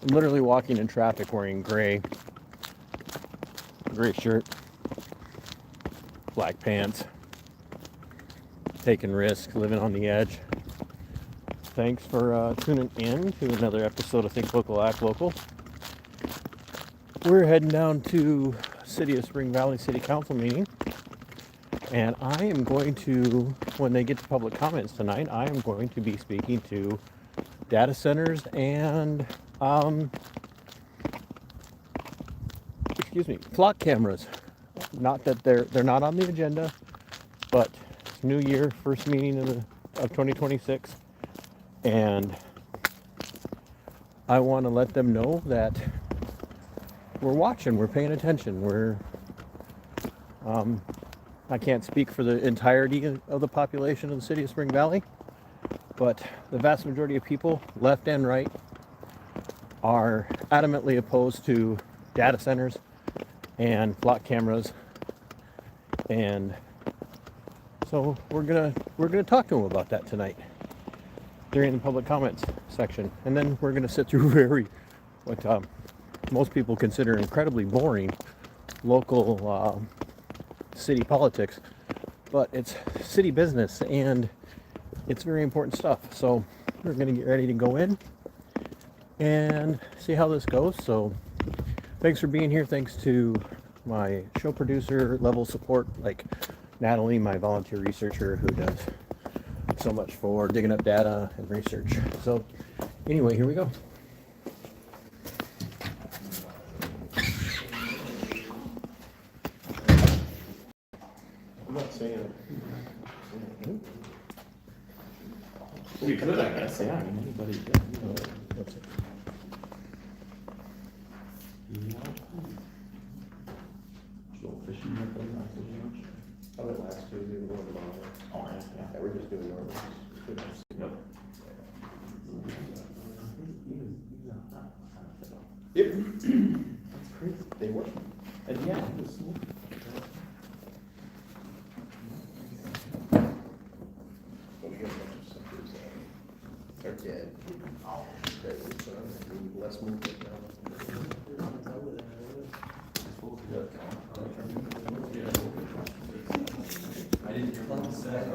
I'm literally walking in traffic wearing gray shirt, black pants, taking risks, living on the edge. Thanks for tuning in to another episode of Think Local, Act Local. We're heading down to City of Spring Valley City Council meeting, and I am going to, when they get to public comments tonight, I am going to be speaking to data centers and flock cameras. Not that they're not on the agenda, but it's New Year, first meeting of 2026, and I want to let them know that we're watching, we're paying attention, I can't speak for the entirety of the population of the city of Spring Valley, but the vast majority of people, left and right, are adamantly opposed to data centers and flock cameras, and so we're gonna talk to them about that tonight during the public comments section, and then we're gonna sit through what most people consider incredibly boring local city politics, but it's city business and it's very important stuff. So we're going to get ready to go in and see how this goes. So thanks for being here. Thanks to my show producer level support, like Natalie, my volunteer researcher, who does so much for digging up data and research. So anyway, here we go. I'm not saying. We could, I guess. Yeah, I mean, anybody can. What's it? Go fishing with them, not so much. I went last Tuesday, we went tomorrow. Oh, yeah. Yeah, we're just doing normal. Yep. Yep. That's crazy. They work. And yeah, it was. They're dead. Oh, less movement now. I didn't hear what you said.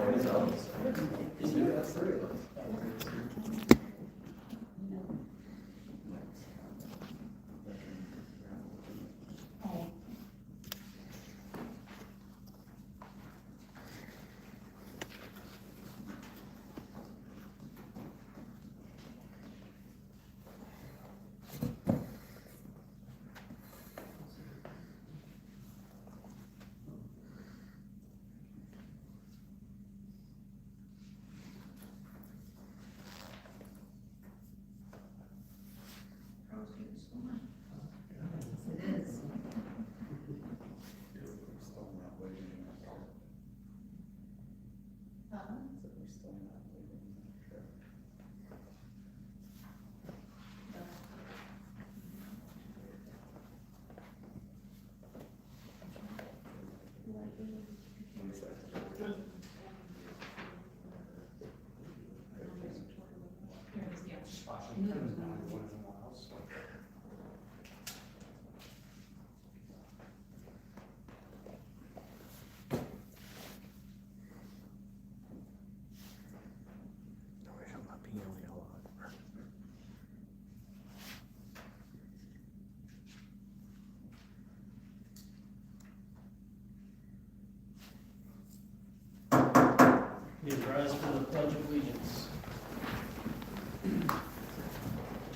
Please rise for the Pledge of Allegiance.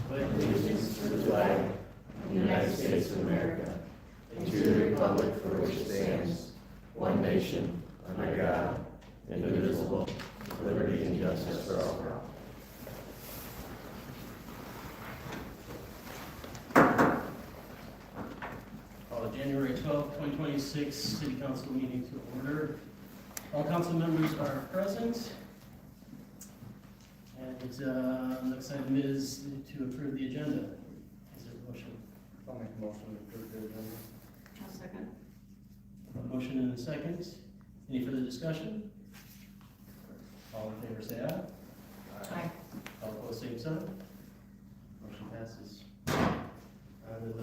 Pledge allegiance to the flag of the United States of America and to the republic for which it stands, one nation, under God, indivisible, with liberty and justice for all. Call the January 12th, 2026 City Council meeting to order. All council members are present. And next item is to approve the agenda. Is there a motion? I'll make a motion to approve the agenda. I'll second. A motion and a second. Any further discussion? All in favor say aye. Aye. All opposed, same sign. Motion passes. The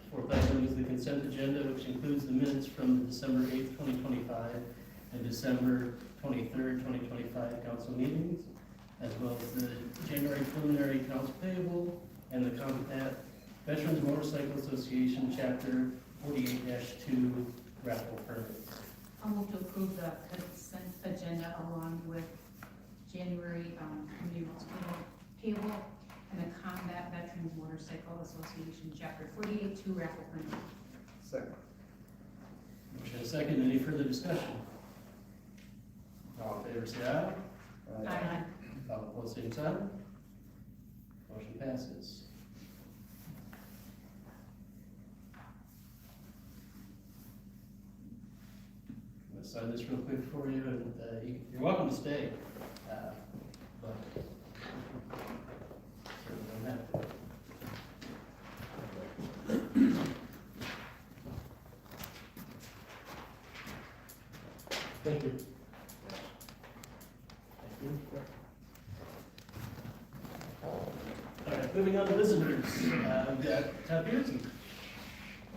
fourth item is the consent agenda, which includes the minutes from the December 8th, 2025 and December 23rd, 2025 council meetings, as well as the January preliminary accounts payable and the Combat Veterans Motorcycle Association Chapter 48-2 raffle permits. I'll move to approve the consent agenda along with January community mosquito payable and the Combat Veterans Motorcycle Association Chapter 48-2 raffle permit. Second. Motion and second, any further discussion? All in favor, say aye. Aye. All opposed, same sign. Motion passes. I'm gonna sign this real quick for you, and you're welcome to stay. But certainly don't have to. Thank you. Thank you. All right, moving on to visitors. We've got Todd Pearson.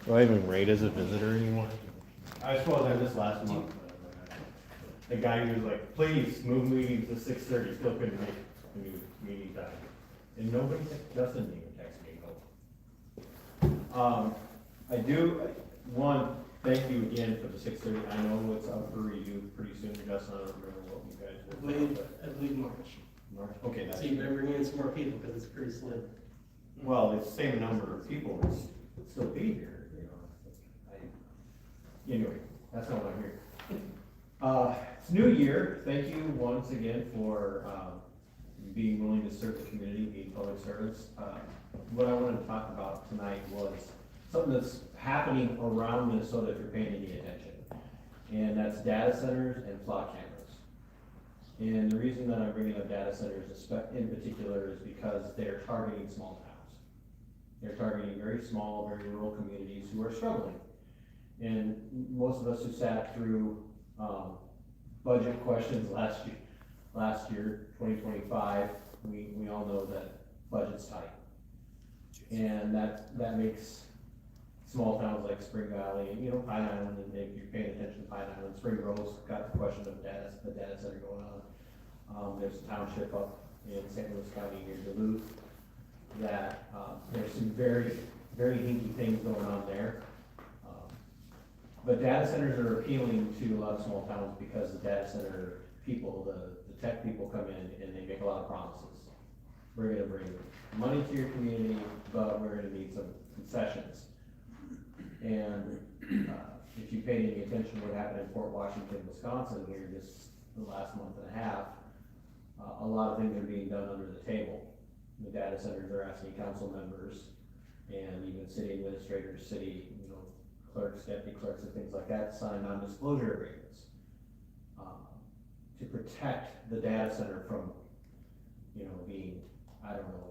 Do I even rate as a visitor anymore? I suppose I missed last month. The guy who was like, please move meetings to 6:30, still couldn't make the new meeting time. And nobody, Justin didn't even text me. I do, one, thank you again for the 6:30. I know it's up for review pretty soon, Justin, I don't remember what you guys were. I believe March. March, okay, that's. So you better bring in some more people because it's pretty slim. Well, it's the same number of people would still be here, you know. Anyway, that's not what I'm here. It's new year. Thank you once again for being willing to serve the community, being public servants. What I wanted to talk about tonight was something that's happening around Minnesota if you're paying any attention. And that's data centers and plot cameras. And the reason that I'm bringing up data centers in particular is because they're targeting small towns. They're targeting very small, very rural communities who are struggling. And most of us who sat through budget questions last year, 2025, we all know that budget's tight. And that makes small towns like Spring Valley, and Pine Island, and if you're paying attention to Pine Island, Spring Grove's got the question of the data center going on. There's a township up in St. Louis County near Duluth that there's some very, very hinky things going on there. But data centers are appealing to a lot of small towns because the data center people, the tech people come in and they make a lot of promises. We're gonna bring money to your community, but we're gonna need some concessions. And if you paid any attention to what happened in Fort Washington, Wisconsin here just the last month and a half, a lot of things are being done under the table. The data centers are asking council members and even city administrators, clerks, deputy clerks, and things like that to sign non-disclosure agreements to protect the data center from,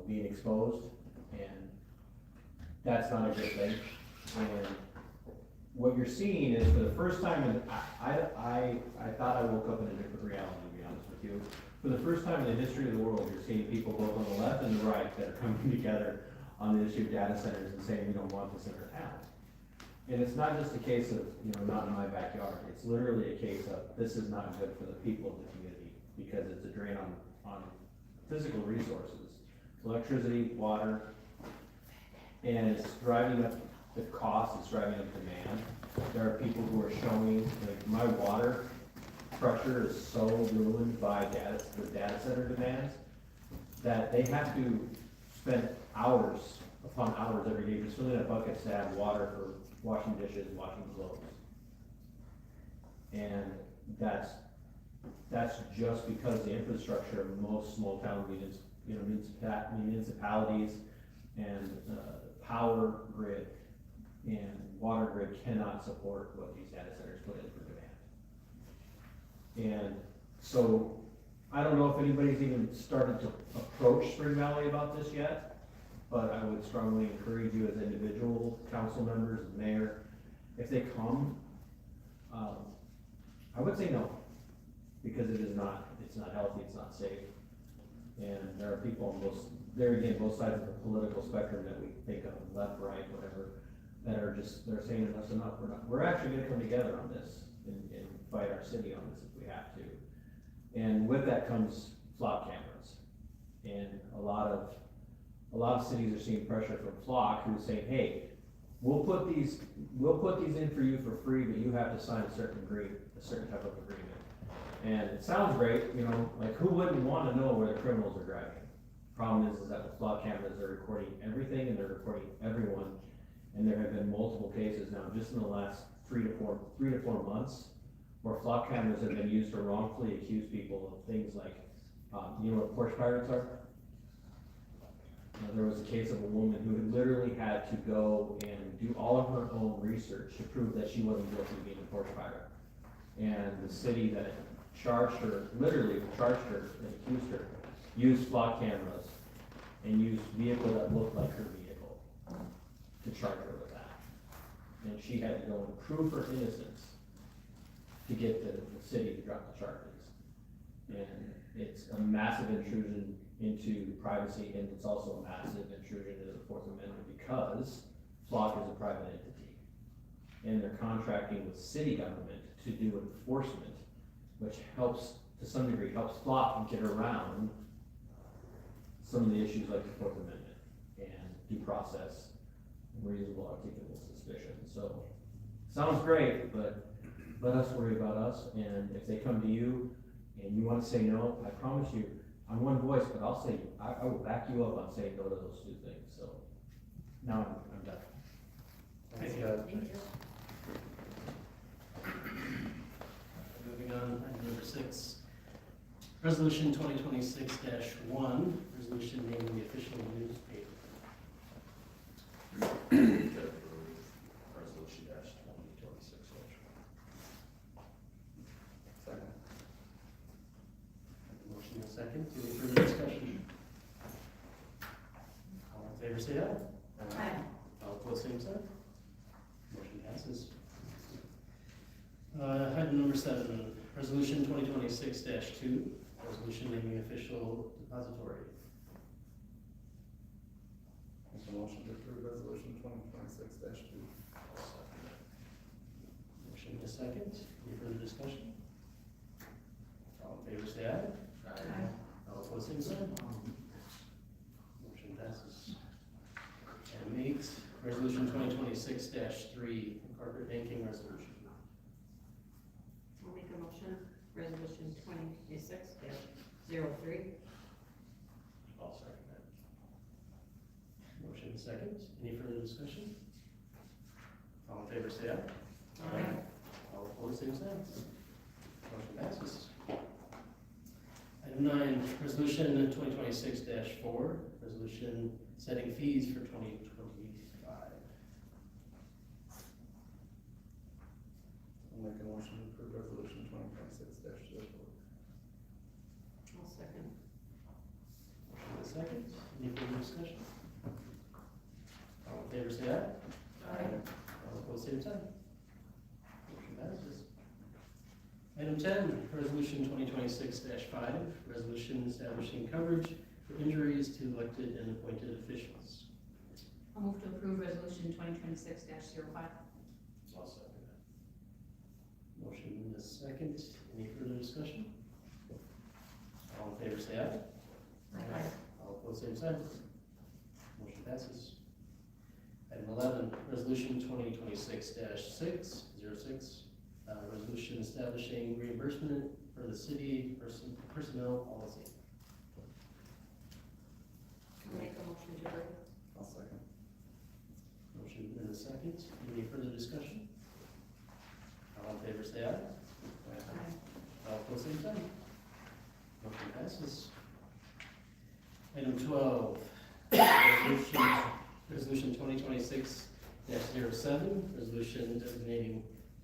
being exposed, and that's not a good thing. And what you're seeing is, for the first time, I thought I woke up in a different reality, to be honest with you. For the first time in the history of the world, you're seeing people both on the left and the right that are coming together on the issue of data centers and saying we don't want this in our town. And it's not just a case of, not in my backyard. It's literally a case of this is not good for the people of the community because it's a drain on physical resources, electricity, water, and it's driving up the cost, it's driving up demand. There are people who are showing, like, my water pressure is so ruined by the data center demands that they have to spend hours upon hours every day just filling up buckets to have water for washing dishes, washing clothes. And that's just because the infrastructure of most small town municipalities and power grid and water grid cannot support what these data centers put in for demand. And so I don't know if anybody's even started to approach Spring Valley about this yet, but I would strongly encourage you as individual council members and mayor, if they come, I would say no, because it's not healthy, it's not safe. And there are people on both, there again, both sides of the political spectrum that we think of, left, right, whatever, that are just, they're saying enough's enough, we're actually gonna come together on this and fight our city on this if we have to. And with that comes flock cameras. And a lot of cities are seeing pressure from Flock, who's saying, hey, we'll put these in for you for free, but you have to sign a certain type of agreement. And it sounds great, you know, like who wouldn't wanna know where the criminals are driving? Problem is that the flock cameras are recording everything and they're recording everyone. And there have been multiple cases now, just in the last 3 to 4 months, where flock cameras have been used to wrongfully accuse people of things like, you know what porch pirates are? There was a case of a woman who had literally had to go and do all of her own research to prove that she wasn't guilty of being a porch pirate. And the city that literally charged her and accused her, used flock cameras and used vehicle that looked like her vehicle to charge her with that. And she had to go and prove her innocence to get the city to drop the charges. And it's a massive intrusion into privacy, and it's also a massive intrusion into the Fourth Amendment because Flock is a private entity. And they're contracting with city government to do enforcement, which helps, to some degree, helps Flock get around some of the issues like the Fourth Amendment and due process, and reasonable articulable suspicion. So, sounds great, but let us worry about us, and if they come to you and you wanna say no, I promise you, I'm one voice, but I'll say, I will back you up on saying no to those two things, so. Now I'm done. Thank you. Moving on, item number 6, resolution 2026-1, resolution naming the official newspaper. Resolution dash 2026. Second. Motion and second, any further discussion? All in favor say aye. Aye. All opposed, same sign. Motion passes. Item number 7, resolution 2026-2, resolution naming official depository. Make a motion to approve resolution 2026-2. Motion and second, any further discussion? All in favor say aye. Aye. All opposed, same sign. Motion passes. Item 8, resolution 2026-3, corporate banking resolution. I'll make a motion, resolution 2026-03. I'll second that. Motion and second, any further discussion? All in favor say aye. Aye. All opposed, same sign. Motion passes. Item 9, resolution 2026-4, resolution setting fees for 2025. I'll make a motion to approve resolution 2026-4. I'll second. Motion and second, any further discussion? All in favor say aye. Aye. All opposed, same sign. Motion passes. Item 10, resolution 2026-5, resolution establishing coverage for injuries to elected and appointed officials. I'll move to approve resolution 2026-05. I'll second that. Motion in a second, any further discussion? All in favor say aye. Aye. All opposed, same sign. Motion passes. Item 11, resolution 2026-6, resolution establishing reimbursement for the city personnel policy. I'll make a motion to approve. I'll second. Motion in a second, any further discussion? All in favor say aye. Aye. All opposed, same sign. Motion passes. Item 12, resolution 2026-07, resolution designating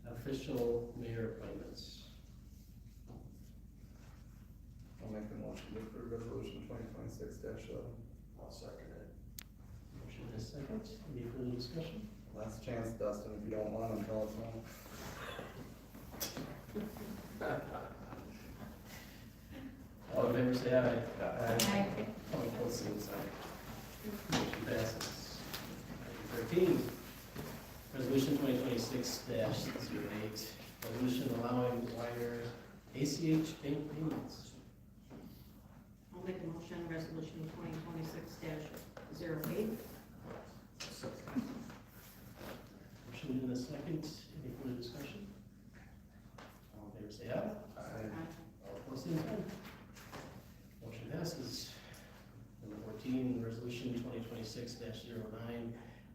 official mayor appointments. I'll make a motion to approve resolution 2026-7. I'll second it. Motion in a second, any further discussion? Last chance, Dustin, if you don't want them, tell us no. All in favor say aye. Aye. All opposed, same sign. Motion passes. Item 13, resolution 2026-08, resolution allowing wire ACH bank payments. I'll make a motion, resolution 2026-08. Motion in a second. Any further discussion? All in favor say aye. All opposed, same sign. Motion passes. Number 14, resolution 2026-09,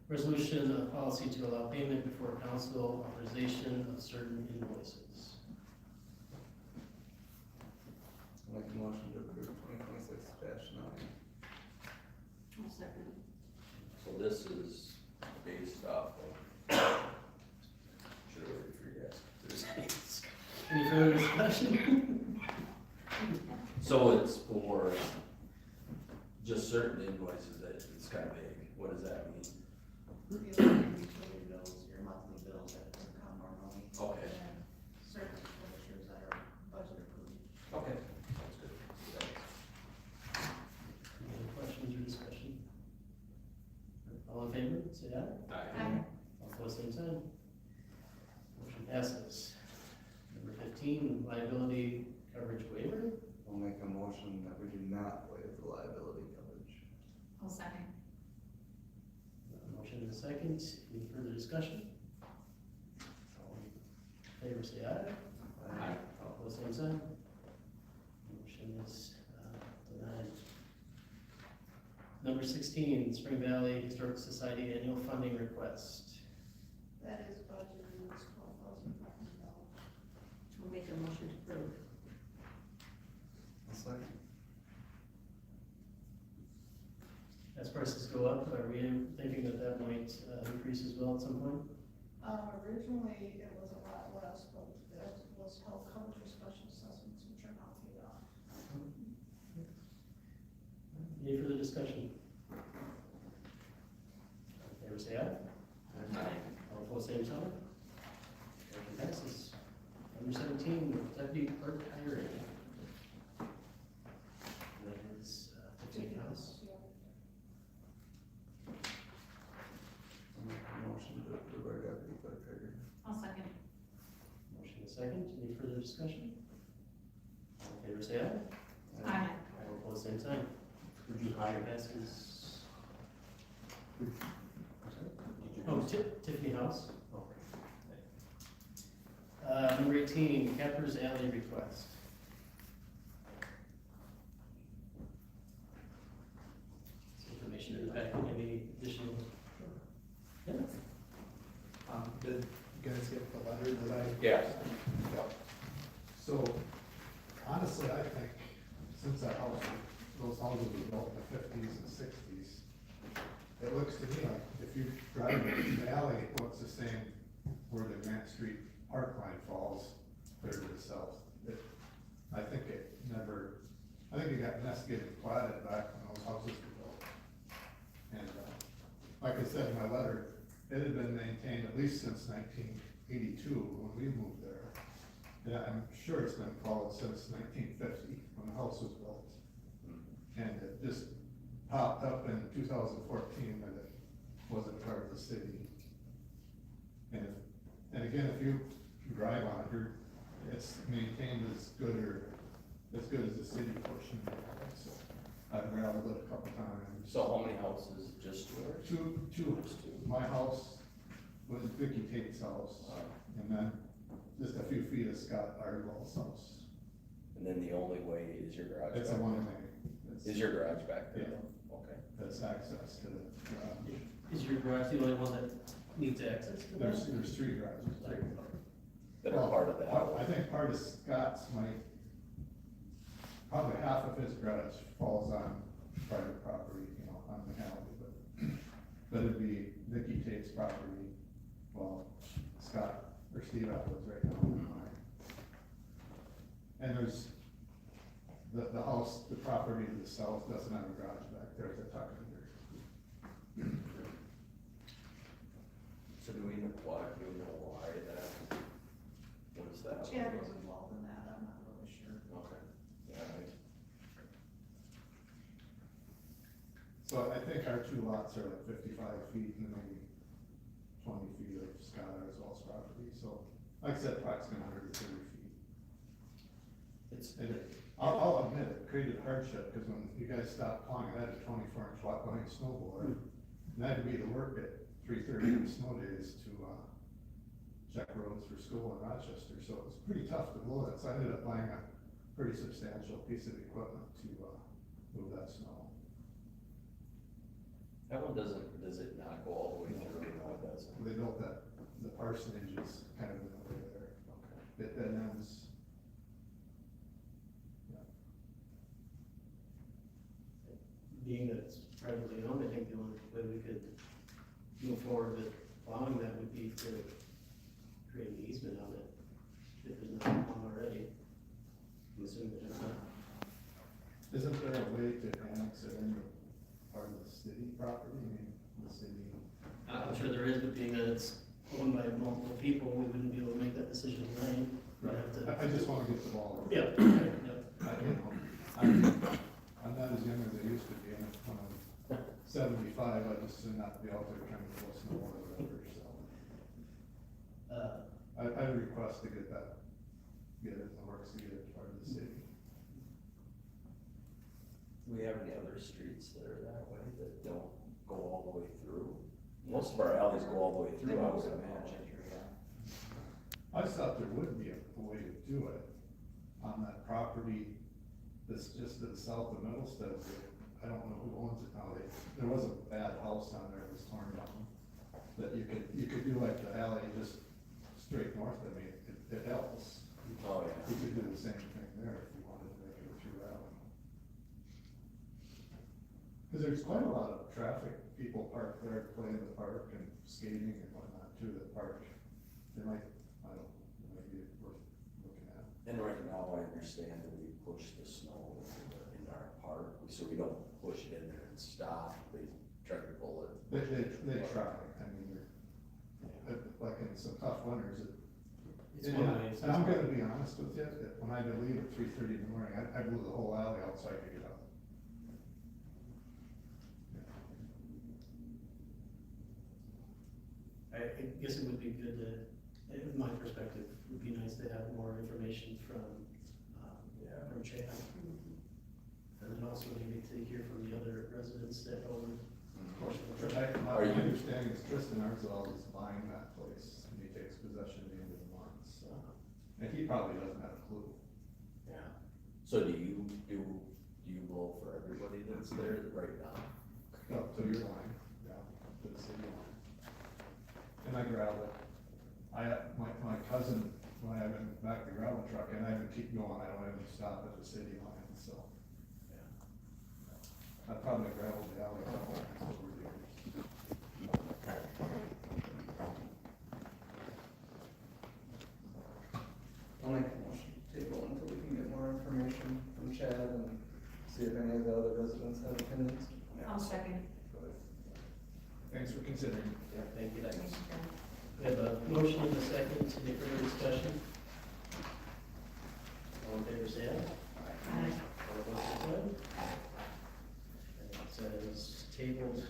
resolution of policy to allow payment before council authorization of certain invoices. I'll make a motion to approve 2026-9. I'll second. So this is based off of, should have waited for you guys. There's any discussion. Any further discussion? So it's for just certain invoices that it's kind of vague. What does that mean? Your utility bills, your monthly bills that don't come normally. Okay. And certain expenditures that are budget approved. Okay. That's good. Thanks. Any questions or discussion? All in favor, say aye. Aye. All opposed, same sign. Motion passes. Number 15, liability coverage waiver. I'll make a motion that we do not waive the liability coverage. I'll second. Motion in a second. Any further discussion? All in favor, say aye. All opposed, same sign. Motion is denied. Number 16, Spring Valley Historic Society annual funding request. That is budgeted, and it's $12,500. I'll make a motion to approve. I'll second. As prices go up, are we thinking that that might increase as well at some point? Originally, it was a lot less, but that was help coverage for special assessments, which are now paid off. Any further discussion? All in favor, say aye. All opposed, same sign. Motion passes. Number 17, deputy clerk hiring. That is 15 house. I'll make a motion to approve our deputy clerk treasurer. I'll second. Motion is second. Any further discussion? All in favor, say aye. Aye. All opposed, same sign. Would you hire? Passes. Oh, Tiffany House. Number 18, Cappers Alley request. This information is back. Any additional? Yeah. Did you guys get the letter that I? Yes. So honestly, I think since those houses were built in the 50s and 60s, it looks to me like if you drive the alley, it looks the same where the Grant Street park line falls clear to the south. I think it got getting platted back when those houses were built. And like I said in my letter, it had been maintained at least since 1982 when we moved there. Yeah, I'm sure it's been followed since 1950 when the house was built. And it just popped up in 2014 that it wasn't part of the city. And again, if you drive on it, it's maintained as good as the city portion. So I've gravelled it a couple times. So how many houses? Just yours? Two, Just two. my house was Vicky Tate's house, and then just a few feet of Scott Ardwell's house. And then the only way is your garage. It's a back one there? way. Is your garage back there? Yeah. Okay. That's access to the garage. Is your garage the only one that needs access to that? There's three garages. That are part of that. I think part of Scott's probably half of his garage falls on private property, on the alley, but it'd be Vicky Tate's property, well, Scott, or Steve Atwood's right now on mine. And there's, the house, the property to the south doesn't have a garage back there, it's a tuck under. So do we know why that? What is that? Chad was involved in that, I'm not really sure. Okay. Yeah, right. our two lots are like 55 feet and maybe 20 feet of Scott Oswald's property, so, like I said, approximately 130 feet. It's, And I'll admit, it created hardship, because when you guys stopped plowing, I had a 24-inch walk behind snowblower, and I had to be to work at 3:30 on snow days to, check roads for school in Rochester, so it was pretty tough to blow it, so I ended up buying a pretty substantial piece of equipment to, move that snow. That one does it not go all the way through? No, it doesn't. They built that, the parsonage is kind of in the way there, Okay. it then ends. Being that it's privately owned, I think the only way we could move forward with plowing that would be to create an easement on it, if there's not one already. I'm assuming there's not. Isn't there a way to annex it into part of the city property, I mean, the city? I'm sure there is, but being that it's owned by multiple people, we wouldn't be able to make that decision tonight. We'd have to. I just wanna get the ball. Yeah. You know, I'm not as young as I used to be, and when I'm 75, I just should not be out there trying to blow snow or whatever, so. I request to get it in the works to get it part of the city. Do we have any other streets that are that way that don't go all the way through? Most of our alleys go all the way through, I would imagine. I just thought there would be a way to do it on that property that's just to the south of Middlestead. I don't know who owns it now. There was a bad house on there that was torn down. That you could do like the alley just straight north of me. It helps. Oh, yeah. You could do the same thing there if you wanted to make it a through alley. Cause there's quite a lot of traffic, people park there, play in the park and skating and whatnot too, that park. They might, I don't know, it might be worth looking at. And right now, I understand that we push the snow in our park, so we don't push it in there and stop, they try to pull it. They try, I mean, like in some tough winters, It's one of those. and I'm gonna be honest with you, that when I had to leave at 3:30 in the morning, I blew the whole alley out so I could get out. I guess it would be good to, in my perspective, it would be nice to have more information from Chad. And then also maybe to hear from the other residents that own portion of the property. My Are you- understanding is Tristan Arzal is buying that place, and he takes possession at the end of the month, so. And he probably doesn't have a clue. Yeah. So do you blow for everybody that's there right now? Up to your line, yeah, to the city line. And I gravel. My cousin, when I went back to gravel truck, and I even keep going, I don't even stop at the city line, so. I probably gravelled the alley a couple times over the years. I'll make a motion to table until we can get more information from Chad and see if any of the other residents have opinions. I'll second. Thanks for considering. Yeah, thank you. Thanks, Jen. We have a motion and a second, any further discussion? All in favor, say aye. Aye. All opposed, say no. And it says tabled,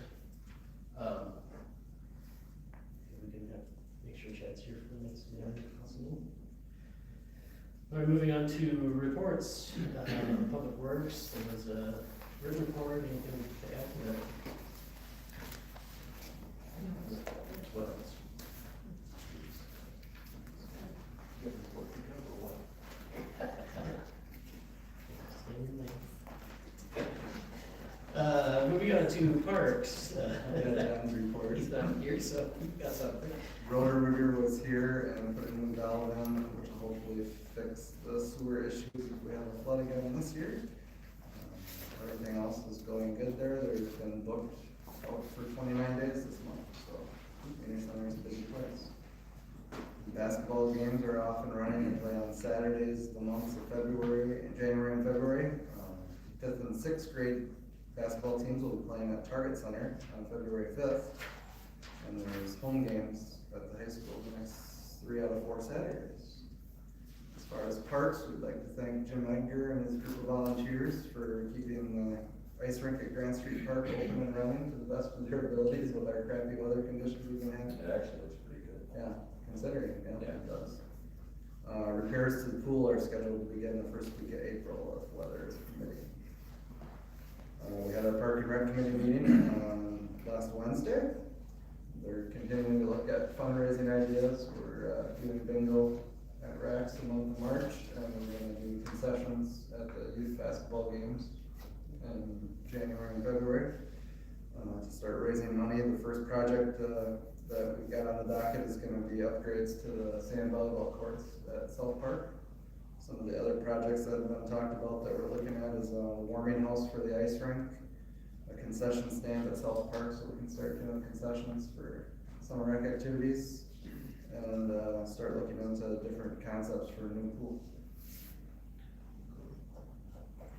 we can have, make sure Chad's here for the next meeting, if possible. All right, moving on to reports, Public Works, there was a written report, anything to add to that? What else? Moving on to parks, Report. he's not here, so we've got something. Rotor Rooter was here and put a new valve in, which will hopefully fix the sewer issues if we have a flood again this year. Everything else is going good there. There's been booked out for 29 days this month, so Community Center is a busy place. Basketball games are off and running. They play on Saturdays, the months of January and February. 5th and 6th grade basketball teams will be playing at Target Center on February 5th. And there's home games at the high school the next 3 out of 4 Saturdays. As far as parks, we'd like to thank Jim Edgar and his group of volunteers for keeping the ice rink at Grand Street Park open and running to the best of their abilities with our crappy weather conditions we've been having. It actually looks pretty good. Yeah, considering, yeah, Yeah. it does. Repairs to the pool are scheduled to begin the first week of April if weather is permitting. We had our Park and Rec Committee meeting last Wednesday. They're continuing to look at fundraising ideas. We're doing bingo at Rax the month of March, and we're gonna do concessions at the youth basketball games in January and February. To start raising money, the first project that we've got on the docket is gonna be upgrades to the sand volleyball courts at South Park. Some of the other projects that have been talked about that we're looking at is a warming house for the ice rink, a concession stand at South Park so we can start doing concessions for summer rec activities, and start looking into different concepts for a new pool.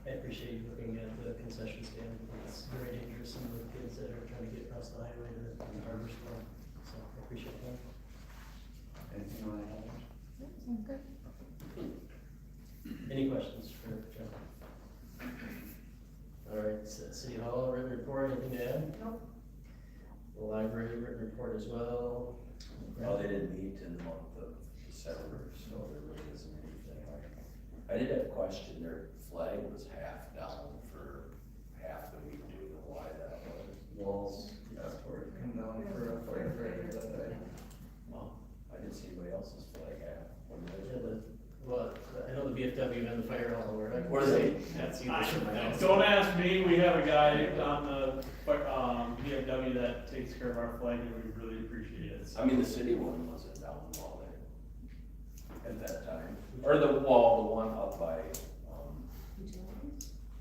I appreciate you looking at the concession stand. It's very dangerous, some of the kids that are trying to get across the highway to the harbor store, so I appreciate that. Anything you wanna add? Sounds good. Any questions for Jeff? All right, City Hall, written report, anything to add? Nope. The library, written report as well. Well, they didn't meet in the month of December, so there really isn't anything. I did have a question, their flag was half down for half the week, do you know why that was? Walls asked for it to come down for a firefighter that day. Well, I didn't see anybody else's flag half. What did Yeah, they do? well, I know the VFW and the fire hall were. Were they? That's either. Don't ask me, we have a guy on the, VFW that takes care of our flag, and we really appreciate it. I mean, the city one wasn't down the wall there at that time, or the one up by,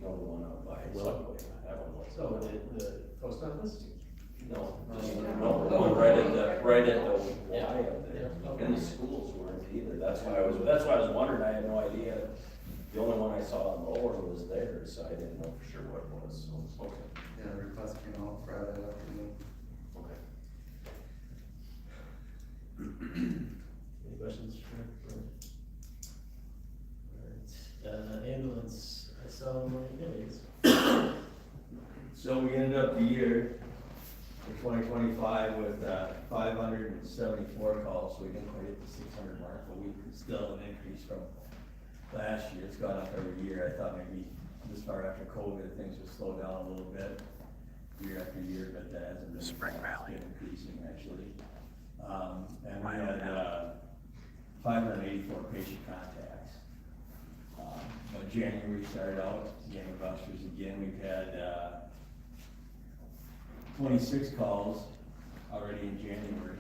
no, the one up by Subway, that one was. So the post office? No, no, right at the Y up there, Yeah. and the schools weren't either, that's why I was wondering, I had no idea. The only one I saw lower was theirs, so I didn't know for sure what it was, so, okay. Yeah, the request came out Friday afternoon. Okay. Any questions for? All right, ambulance, I saw my days. So we ended up the year in 2025 with 574 calls, so we didn't quite hit the 600 mark, but we still an increase from last year. It's gone up every year. I thought maybe this far after COVID, things would slow down a little bit year after year, but that hasn't been. Spring Valley. It's been increasing actually. And we had 584 patient contacts. But January started out gangbusters again. We've had 26 calls already in January.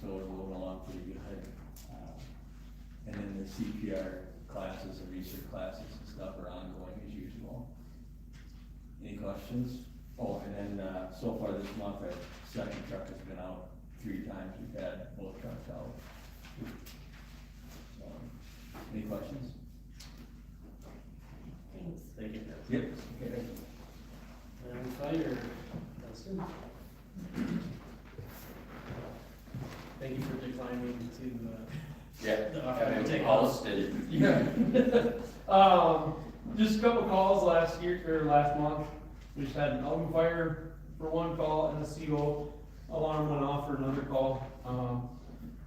So we're moving along pretty good. And then the CPR classes and research classes and stuff are ongoing as usual. Any questions? Oh, and then so far this month, our second truck has been out 3 times. We've had both trucks out. So, any questions? Thanks. Thank you. Yep. Okay. And fire, Dustin. Thank you for declining to, Yeah, the offer to take Hollis did it. Yeah. Just a couple calls last month. We just had an open fire for one call and a CO alarm went off for another call.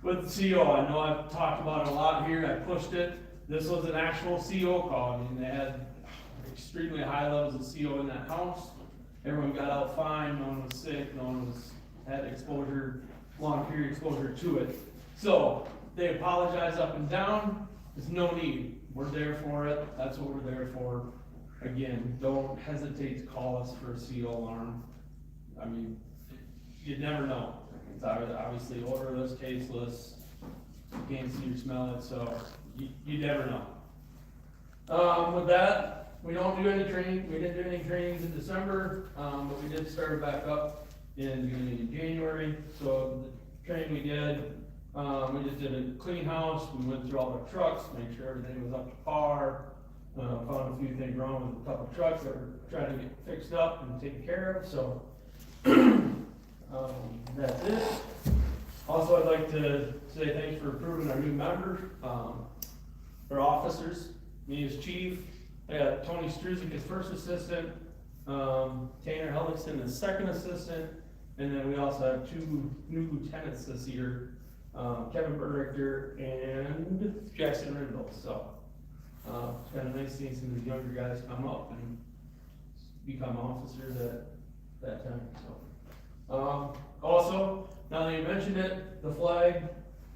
With the CO, I know I've talked about it a lot here, I pushed it. This was an actual CO call. I mean, they had extremely high levels of CO in that house. Everyone got out fine, no one was sick, no one had exposure, long period exposure to it. So, they apologize up and down, there's no need, we're there for it, that's what we're there for. Again, don't hesitate to call us for a CO alarm. I mean, you never know. It's obviously odorless, tasteless, you can't see or smell it, so you never know. With that, we don't do any training, we didn't do any trainings in December, but we did start it back up in the beginning of January. So the training we did, we just did a clean house, we went through all the trucks, make sure everything was up to par. Found a few things wrong with a couple of trucks that we're trying to get fixed up and taken care of, so. That's it. Also, I'd like to say thanks for approving our new members, our officers, me as chief, I got Tony Struzik as first assistant, Tanner Hellickson as second assistant, and then we also have 2 new lieutenants this year, Kevin Berrichter and Jackson Rindle, so. It's kind of nice seeing some of these younger guys come up and become officers at that time, so. Also, now that you mentioned it, the flag,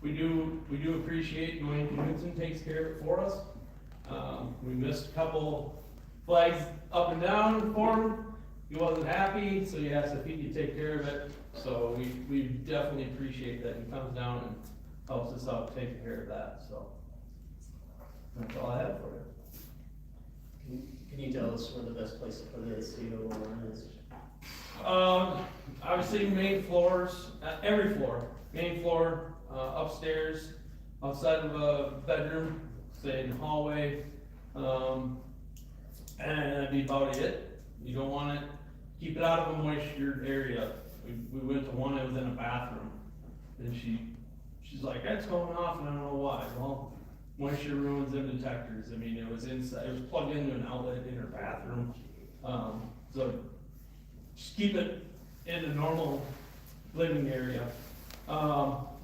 we do appreciate Dwayne Knudsen takes care of it for us. We missed a couple flags up and down for him. He wasn't happy, so he asked if he could take care of it. So we definitely appreciate that he comes down and helps us out taking care of that, so. That's all I have for you. Can you tell us where the best place to put the CO alarm is? Obviously main floors, every floor, main floor, upstairs, outside of a bedroom, say in the hallway, and that'd be about it. You don't want it, keep it out of a moisture area. We went to one that was in a bathroom, and she's like, that's going off, and I don't know why. Well, moisture ruins them detectors. I mean, it was inside, it was plugged into an outlet in her bathroom. So just keep it in the normal living area,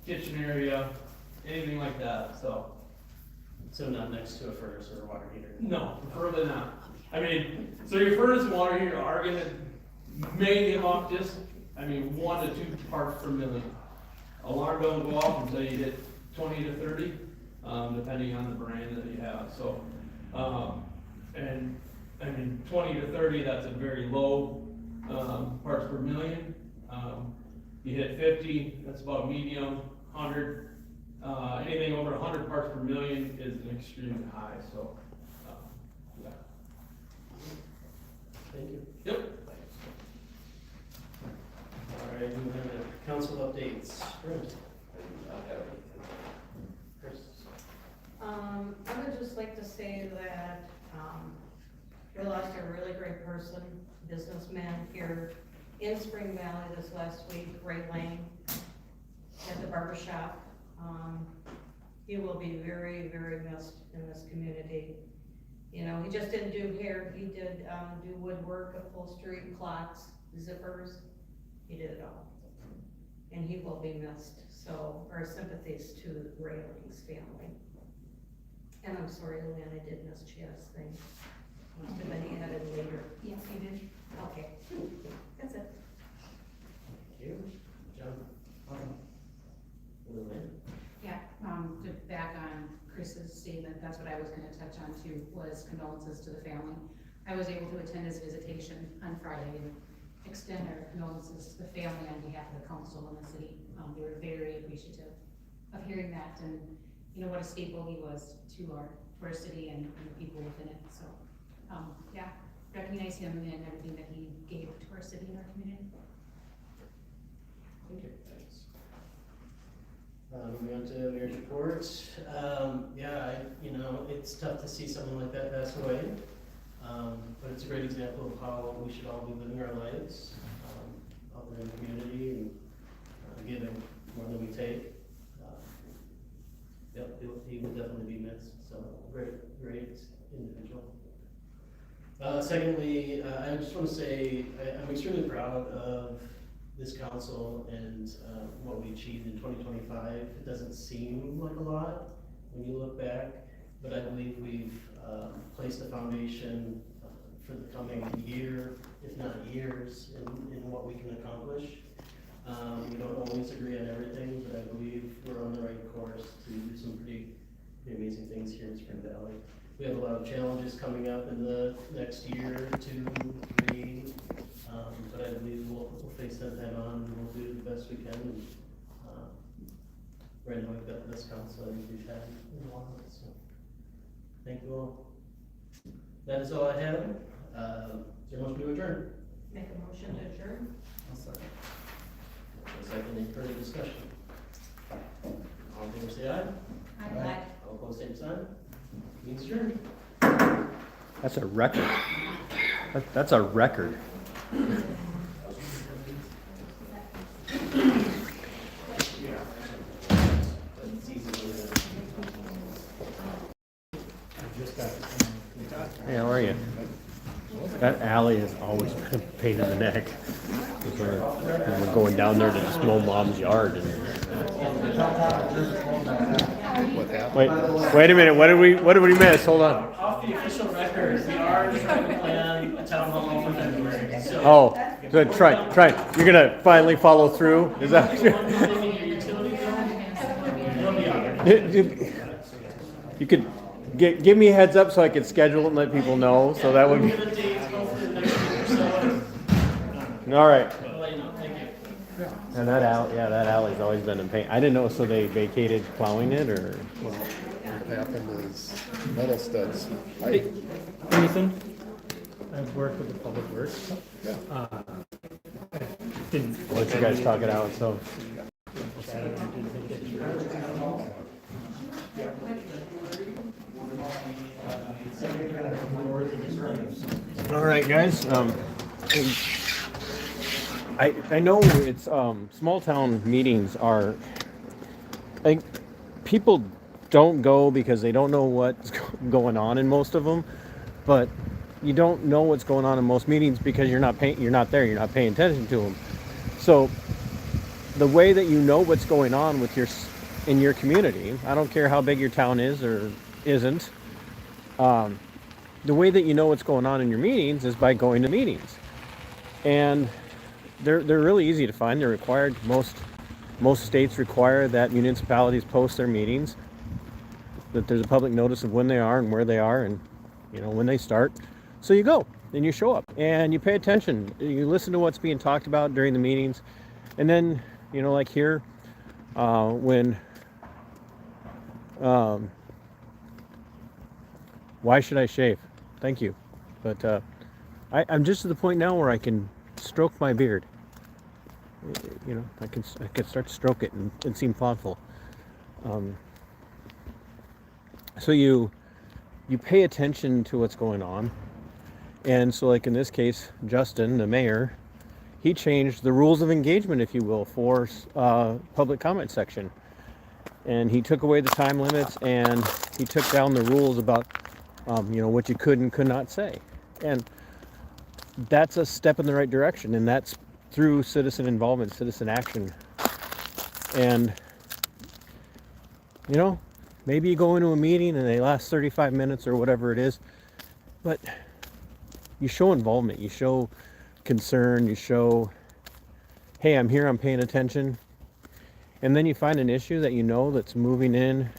kitchen area, anything like that, so. So not next to a furnace or a water heater? No, preferably not. I mean, so your furnace and water heater are gonna may give off just, 1 to 2 parts per million. Alarm don't go off until you hit 20 to 30. Depending on the brand that you have, so, 20 to 30, that's a very low, parts per million. You hit 50, that's about medium, 100, anything over 100 parts per million is an extremely high, so, yeah. Thank you. Yep. All right, we have council updates. Brent? Chris? I would just like to say that, we lost a really great person, businessman here in Spring Valley this last week, Ray Lang, at the barber shop. He will be very, very missed in this community. You know, he just didn't do hair, he did, do woodwork, upholstery, clocks, zippers, he did it all. And he will be missed, so our sympathies to Ray Lang's family. And I'm sorry, Luann, I did miss Chad's thing. Must have been added later. Yes, you did. Okay, that's it. Thank you. John? Luann? Yeah, to back on Chris's statement, that's what I was gonna touch on too, was condolences to the family. I was able to attend his visitation on Friday and extend our condolences to the family on behalf of the council and the city. They were very appreciative of hearing that, and you know what a staple he was to our city and the people within it, so, yeah, recognize him and everything that he gave to our city and our community. Thank you. Thanks. Moving on to mayor's reports. It's tough to see someone like that pass away, but it's a great example of how we should all be living our lives out there in the community and giving more than we take. He will definitely be missed. So great individual. Secondly, I just want to say I'm extremely proud of this council and what we achieved in 2025. It doesn't seem like a lot when you look back, but I believe we've placed a foundation for the coming year, if not years, in what we can accomplish. We don't always agree on everything, but I believe we're on the right course to do some pretty amazing things here in Spring Valley. We have a lot of challenges coming up in the next year, 2, 3, but I believe we'll face that head on and we'll do the best we can. And, right now we've got the best council I think we've had in a while, so thank you all. That is all I have. Is there a motion to adjourn? Make a motion to adjourn? I'll second. Second, any further discussion? All in favor say aye. Aye. All opposed, same sign. Means adjourned. That's a record. That's a record. Hey, how are you? That alley has always been a pain in the neck. We're going down there to just mow mom's yard. And... Wait a minute. What did we miss? Hold on. Off the official record, we are trying to plan a town hall for February. So Oh, good. Try. You're gonna finally follow through. Is that? one building in your utility bill, it'll be on there. You could give me a heads up so I could schedule it and let people know. So that would be. Give a date, hopefully the next week or so. All right. I'll let you know. Thank you. And that alley's always been a pain. I didn't know, so they vacated plowing it, or? What happened is metal studs. Ethan, I've worked with the Public Works. Didn't Let you guys talk it out, so. All right, guys, I know it's, small town meetings are, like, people don't go because they don't know what's going on in most of them, but you don't know what's going on in most meetings because you're not there, you're not paying attention to them. So the way that you know what's going on with in your community, I don't care how big your town is or isn't, the way that you know what's going on in your meetings is by going to meetings. And they're really easy to find. They're required. Most states require that municipalities post their meetings, that there's a public notice of when they are and where they are and when they start. So you go and you show up and you pay attention. You listen to what's being talked about during the meetings. And then, like here, when why should I shave? Thank you. But I'm just at the point now where I can stroke my beard. I can start to stroke it and seem thoughtful. So you pay attention to what's going on. And so, like in this case, Justin, the mayor, he changed the rules of engagement, if you will, for public comment section. And he took away the time limits, and he took down the rules about what you could and could not say. And that's a step in the right direction, and that's through citizen involvement, citizen action. And maybe you go into a meeting and they last 35 minutes or whatever it is, but you show involvement, you show concern, you show, hey, I'm here, I'm paying attention. And then you find an issue that that's moving in.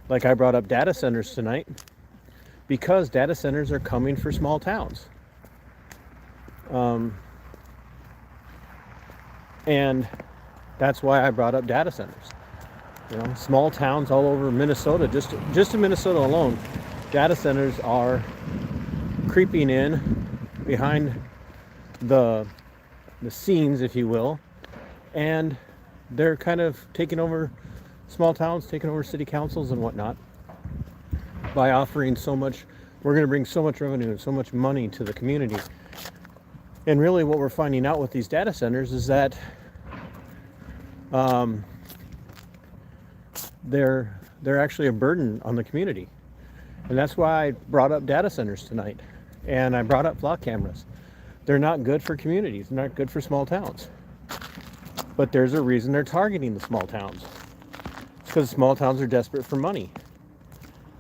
Like I brought up data centers tonight, because data centers are coming for small towns. And that's why I brought up data centers. Small towns all over Minnesota, just in Minnesota alone, data centers are creeping in behind the scenes, if you will, and they're kind of taking over small towns, taking over city councils and whatnot by offering so much. We're going to bring so much revenue and so much money to the community. And really what we're finding out with these data centers is that they're actually a burden on the community. And that's why I brought up data centers tonight. And I brought up flock cameras. They're not good for communities. They're not good for small towns. But there's a reason they're targeting the small towns. It's because small towns are desperate for money.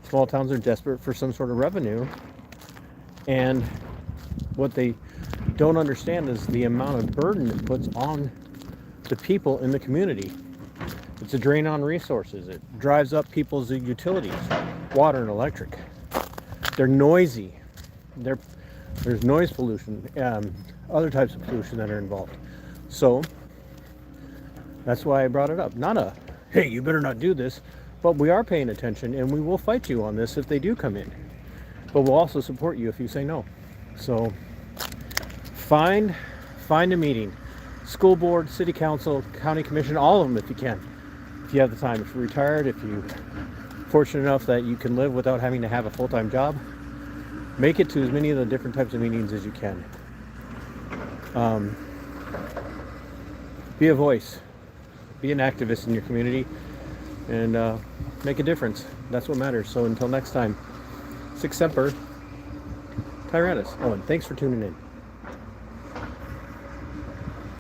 Small towns are desperate for some sort of revenue. And what they don't understand is the amount of burden it puts on the people in the community. It's a drain on resources. It drives up people's utilities, water and electric. They're noisy. There's noise pollution, other types of pollution that are involved. So that's why I brought it up. Not a, hey, you better not do this, but we are paying attention and we will fight you on this if they do come in. But we'll also support you if you say no. So find a meeting. School board, city council, county commission, all of them if you can. If you have the time, if you're retired, if you're fortunate enough that you can live without having to have a full-time job, make it to as many of the different types of meetings as you can. Be a voice. Be an activist in your community and make a difference. That's what matters. So until next time, Sic Semper. Tyrannus. Oh, and thanks for tuning in.